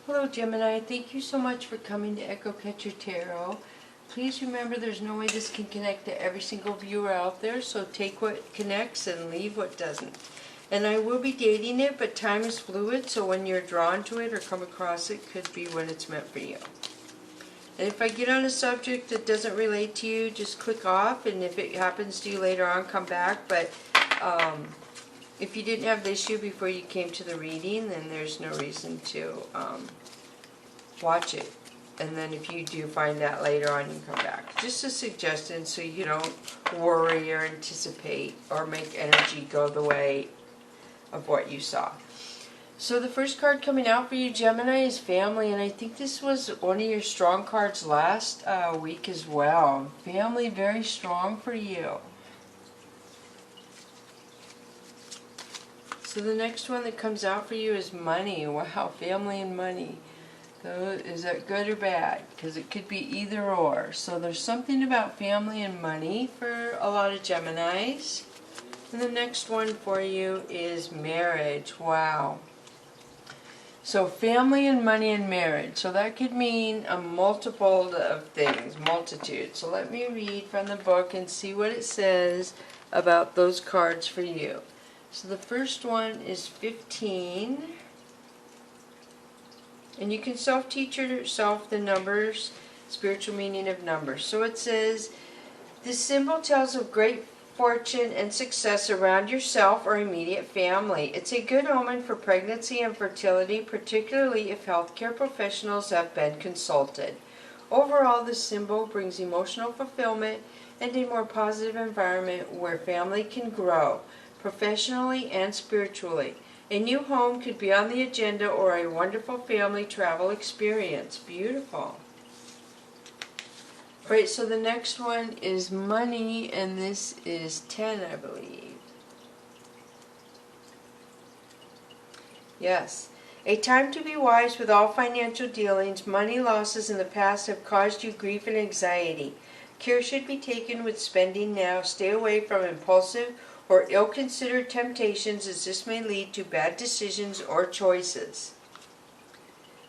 Hello Gemini, thank you so much for coming to Echo Catcher Tarot. Please remember there's no way this can connect to every single viewer out there, so take what connects and leave what doesn't. And I will be dating it, but time is fluid, so when you're drawn to it or come across it, could be when it's meant for you. And if I get on a subject that doesn't relate to you, just click off, and if it happens to you later on, come back. But if you didn't have the issue before you came to the reading, then there's no reason to watch it. And then if you do find that later on, you come back. Just a suggestion so you don't worry or anticipate or make energy go the way of what you saw. So the first card coming out for you, Gemini, is family. And I think this was one of your strong cards last week as well. Family, very strong for you. So the next one that comes out for you is money. Wow, family and money. So is that good or bad? Because it could be either or. So there's something about family and money for a lot of Geminis. And the next one for you is marriage. Wow. So family and money and marriage. So that could mean a multiple of things, multitude. So let me read from the book and see what it says about those cards for you. So the first one is 15. And you can self-teach yourself the numbers, spiritual meaning of numbers. So it says, this symbol tells of great fortune and success around yourself or immediate family. It's a good omen for pregnancy and fertility, particularly if healthcare professionals have been consulted. Overall, this symbol brings emotional fulfillment and a more positive environment where family can grow, professionally and spiritually. A new home could be on the agenda or a wonderful family travel experience. Beautiful. Alright, so the next one is money, and this is 10, I believe. Yes. A time to be wise with all financial dealings. Money losses in the past have caused you grief and anxiety. Care should be taken with spending now. Stay away from impulsive or ill-considered temptations, as this may lead to bad decisions or choices.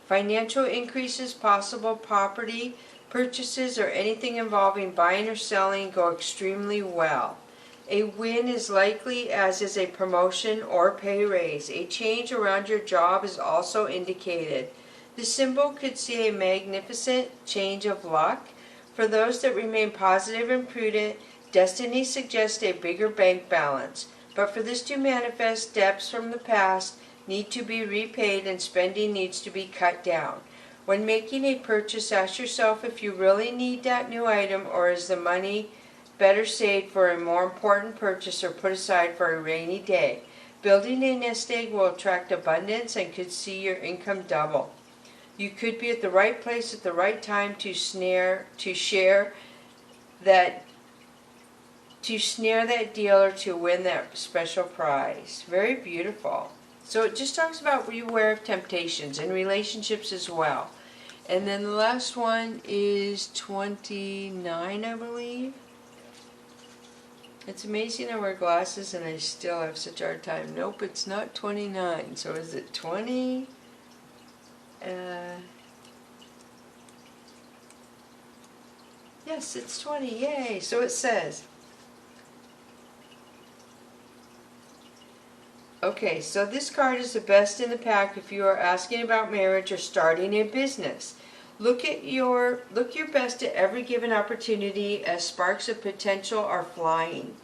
Financial increases, possible property purchases, or anything involving buying or selling go extremely well. A win is likely, as is a promotion or pay raise. A change around your job is also indicated. The symbol could see a magnificent change of luck. For those that remain positive and prudent, destiny suggests a bigger bank balance. But for this to manifest, debts from the past need to be repaid and spending needs to be cut down. When making a purchase, ask yourself if you really need that new item, or is the money better saved for a more important purchase or put aside for a rainy day. Building a nest egg will attract abundance and could see your income double. You could be at the right place at the right time to snare that deal or to win that special prize. Very beautiful. So it just talks about beware of temptations in relationships as well. And then the last one is 29, I believe. It's amazing I wear glasses and I still have such a hard time. Nope, it's not 29. So is it 20? Yes, it's 20. Yay! So it says. Okay, so this card is the best in the pack if you are asking about marriage or starting a business. Look your best at every given opportunity, as sparks of potential are flying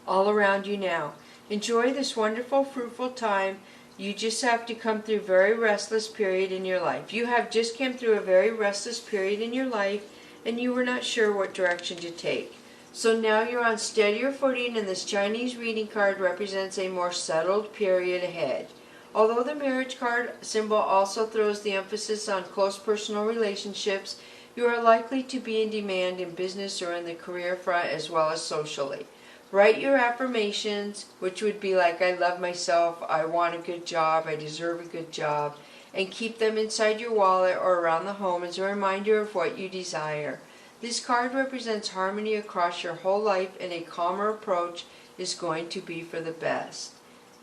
all around you now. Enjoy this wonderful, fruitful time. You just have to come through a very restless period in your life. You have just come through a very restless period in your life, and you were not sure what direction to take. So now you're on steadier footing, and this Chinese reading card represents a more settled period ahead. Although the marriage card symbol also throws the emphasis on close personal relationships, you are likely to be in demand in business or in the career front as well as socially. Write your affirmations, which would be like, I love myself, I want a good job, I deserve a good job, and keep them inside your wallet or around the home as a reminder of what you desire. This card represents harmony across your whole life, and a calmer approach is going to be for the best.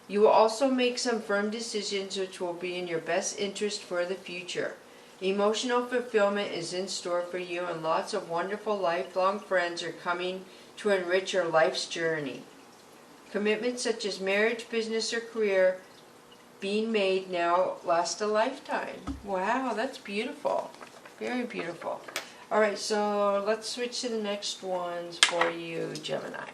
You will also make some firm decisions which will be in your best interest for the future. Emotional fulfillment is in store for you, and lots of wonderful lifelong friends are coming to enrich your life's journey. Commitments such as marriage, business, or career being made now last a lifetime. Wow, that's beautiful. Very beautiful. Alright, so let's switch to the next ones for you, Gemini.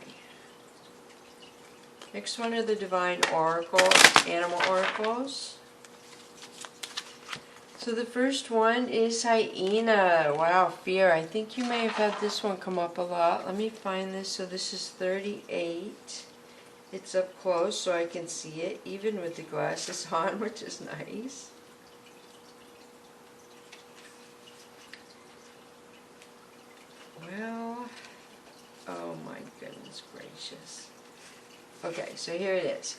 Next one are the Divine Oracle, Animal Oracles. So the first one is Hyena. Wow, fear. I think you may have had this one come up a lot. Let me find this. So this is 38. It's up close so I can see it, even with the glasses on, which is nice. Well, oh my goodness gracious. Okay, so here it is.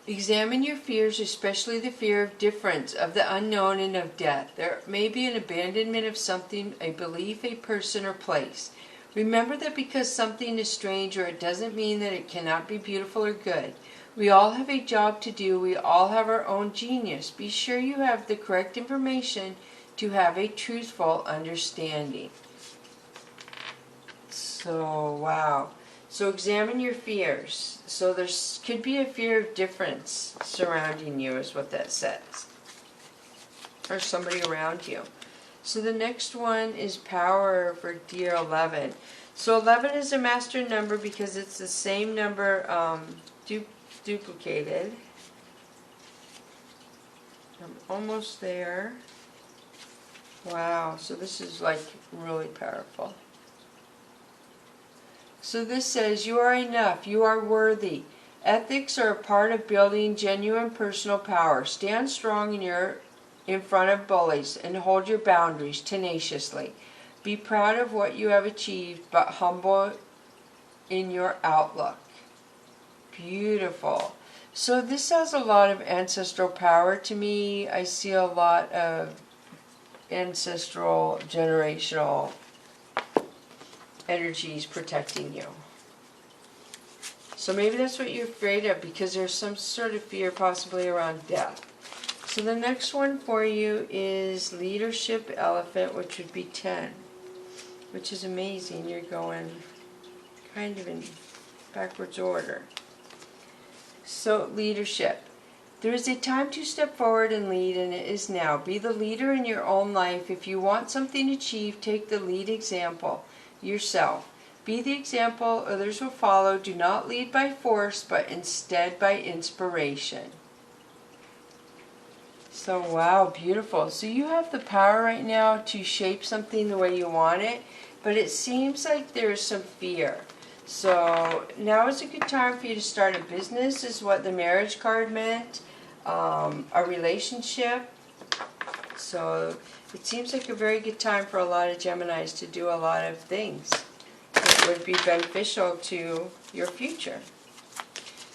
Examine your fears, especially the fear of difference, of the unknown, and of death. There may be an abandonment of something, a belief, a person, or place. Remember that because something is strange, or it doesn't mean that it cannot be beautiful or good. We all have a job to do. We all have our own genius. Be sure you have the correct information to have a truthful understanding. So, wow. So examine your fears. So there could be a fear of difference surrounding you is what that says. Or somebody around you. So the next one is Power for Dear 11. So 11 is a master number because it's the same number duplicated. I'm almost there. Wow, so this is like really powerful. So this says, you are enough, you are worthy. Ethics are a part of building genuine personal power. Stand strong in front of bullies and hold your boundaries tenaciously. Be proud of what you have achieved, but humble in your outlook. Beautiful. So this has a lot of ancestral power to me. I see a lot of ancestral, generational energies protecting you. So maybe that's what you're afraid of, because there's some sort of fear possibly around death. So the next one for you is Leadership Elephant, which would be 10, which is amazing. You're going kind of in backwards order. So leadership. There is a time to step forward and lead, and it is now. Be the leader in your own life. If you want something achieved, take the lead example. Yourself. Be the example, others will follow. Do not lead by force, but instead by inspiration. So wow, beautiful. So you have the power right now to shape something the way you want it, but it seems like there's some fear. So now is a good time for you to start a business, is what the marriage card meant, a relationship. So it seems like a very good time for a lot of Geminis to do a lot of things that would be beneficial to your future.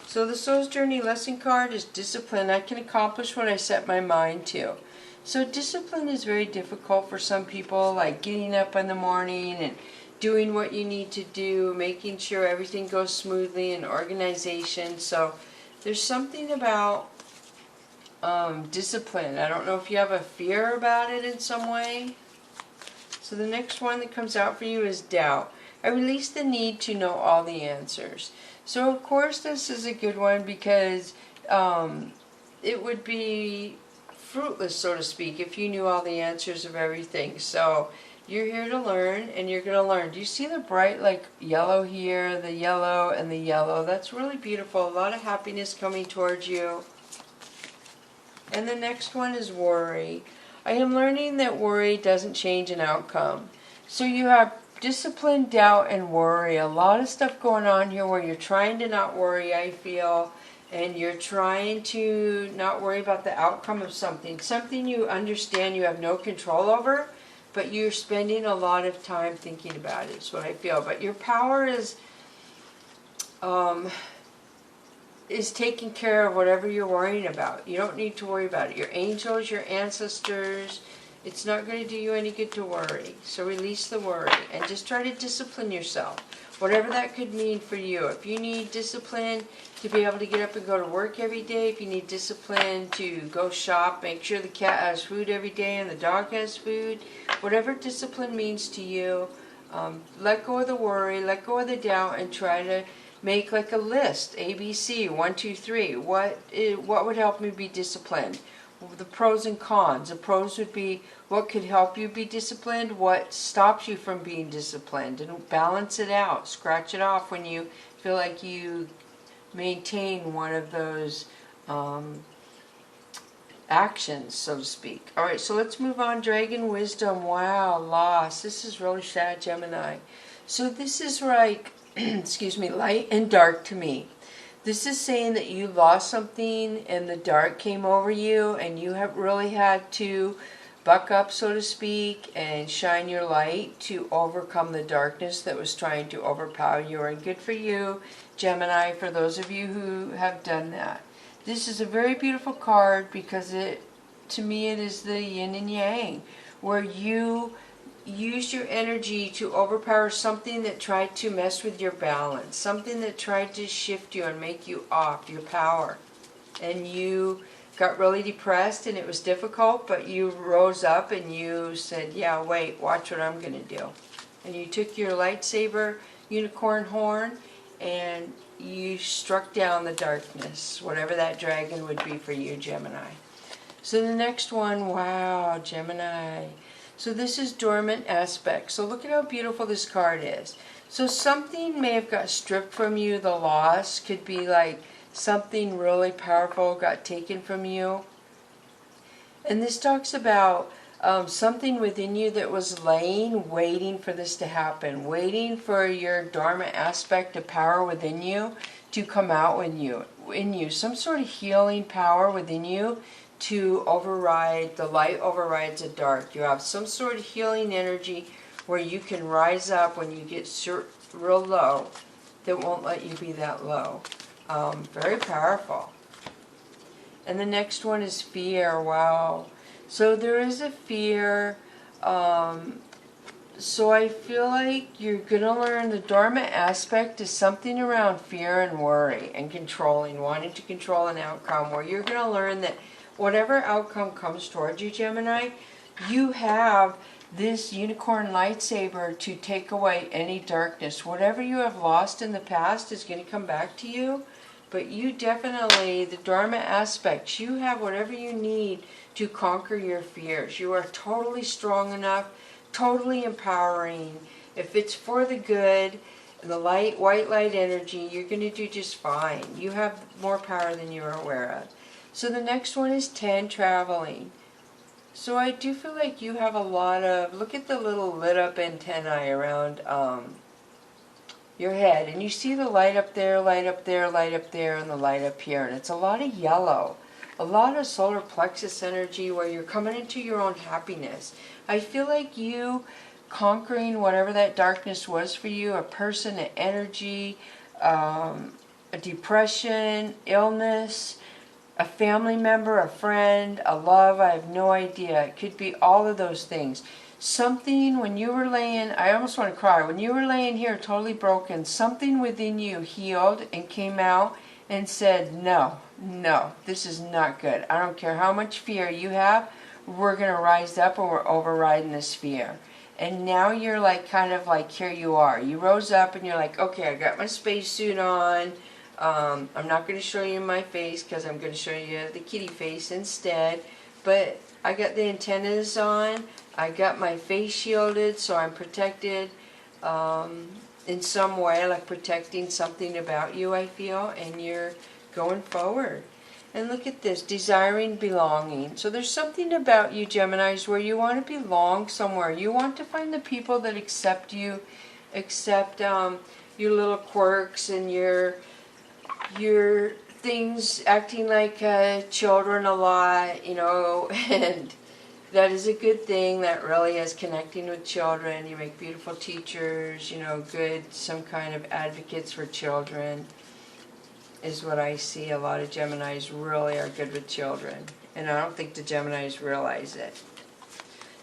So the Soul's Journey lesson card is discipline. I can accomplish what I set my mind to. So discipline is very difficult for some people, like getting up in the morning and doing what you need to do, making sure everything goes smoothly, and organization. So there's something about discipline. I don't know if you have a fear about it in some way. So the next one that comes out for you is doubt. I release the need to know all the answers. So of course this is a good one, because it would be fruitless, so to speak, if you knew all the answers of everything. So you're here to learn, and you're going to learn. Do you see the bright like yellow here, the yellow and the yellow? That's really beautiful. A lot of happiness coming towards you. And the next one is worry. I am learning that worry doesn't change an outcome. So you have discipline, doubt, and worry. A lot of stuff going on here where you're trying to not worry, I feel, and you're trying to not worry about the outcome of something. Something you understand you have no control over, but you're spending a lot of time thinking about it, is what I feel. But your power is taking care of whatever you're worrying about. You don't need to worry about it. Your angels, your ancestors, it's not going to do you any good to worry. So release the worry and just try to discipline yourself. Whatever that could mean for you. If you need discipline to be able to get up and go to work every day, if you need discipline to go shop, make sure the cat has food every day and the dog has food, whatever discipline means to you, let go of the worry, let go of the doubt, and try to make like a list, ABC, 1, 2, 3. What would help me be disciplined? The pros and cons. The pros would be what could help you be disciplined, what stops you from being disciplined, and balance it out. Scratch it off when you feel like you maintain one of those actions, so to speak. Alright, so let's move on. Dragon Wisdom. Wow, loss. This is really sad, Gemini. So this is like, excuse me, light and dark to me. This is saying that you lost something and the dark came over you and you have really had to buck up, so to speak, and shine your light to overcome the darkness that was trying to overpower you. And good for you, Gemini, for those of you who have done that. This is a very beautiful card because to me it is the yin and yang, where you use your energy to overpower something that tried to mess with your balance, something that tried to shift you and make you off your power. And you got really depressed and it was difficult, but you rose up and you said, yeah, wait, watch what I'm going to do. And you took your lightsaber unicorn horn and you struck down the darkness, whatever that dragon would be for you, Gemini. So the next one, wow, Gemini. So this is dormant aspect. So look at how beautiful this card is. So something may have got stripped from you. The loss could be like something really powerful got taken from you. And this talks about something within you that was laying, waiting for this to happen. Waiting for your dormant aspect of power within you to come out in you. Some sort of healing power within you to override, the light overrides the dark. You have some sort of healing energy where you can rise up when you get real low that won't let you be that low. Very powerful. And the next one is fear. Wow. So there is a fear. So I feel like you're going to learn the dormant aspect is something around fear and worry and controlling, wanting to control an outcome, where you're going to learn that whatever outcome comes towards you, Gemini, you have this unicorn lightsaber to take away any darkness. Whatever you have lost in the past is going to come back to you, but you definitely, the dormant aspects, you have whatever you need to conquer your fears. You are totally strong enough, totally empowering. If it's for the good, the light, white light energy, you're going to do just fine. You have more power than you are aware of. So the next one is 10, traveling. So I do feel like you have a lot of, look at the little lit up antennae around your head. And you see the light up there, light up there, light up there, and the light up here. And it's a lot of yellow. A lot of solar plexus energy where you're coming into your own happiness. I feel like you conquering whatever that darkness was for you, a person, an energy, a depression, illness, a family member, a friend, a love, I have no idea. It could be all of those things. Something, when you were laying, I almost want to cry, when you were laying here totally broken, something within you healed and came out and said, no, no, this is not good. I don't care how much fear you have, we're going to rise up and we're overriding this fear. And now you're like, kind of like, here you are. You rose up and you're like, okay, I got my spacesuit on. I'm not going to show you my face because I'm going to show you the kitty face instead. But I got the antennas on. I got my face shielded so I'm protected in some way, like protecting something about you, I feel. And you're going forward. And look at this, desiring belonging. So there's something about you, Geminis, where you want to belong somewhere. You want to find the people that accept you, accept your little quirks and your things, acting like children a lot, you know, and that is a good thing. That really is connecting with children. You make beautiful teachers, you know, good, some kind of advocates for children is what I see. A lot of Geminis really are good with children, and I don't think the Geminis realize it.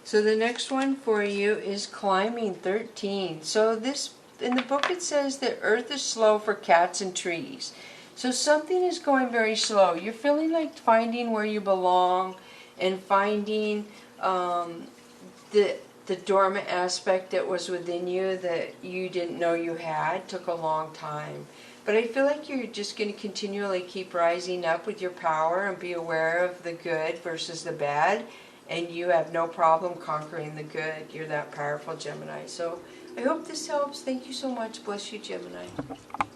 So the next one for you is climbing, 13. So this in the book it says that earth is slow for cats and trees. So something is going very slow. You're feeling like finding where you belong and finding the dormant aspect that was within you that you didn't know you had. Took a long time. But I feel like you're just going to continually keep rising up with your power and be aware of the good versus the bad. And you have no problem conquering the good. You're that powerful, Gemini. So I hope this helps. Thank you so much. Bless you, Gemini.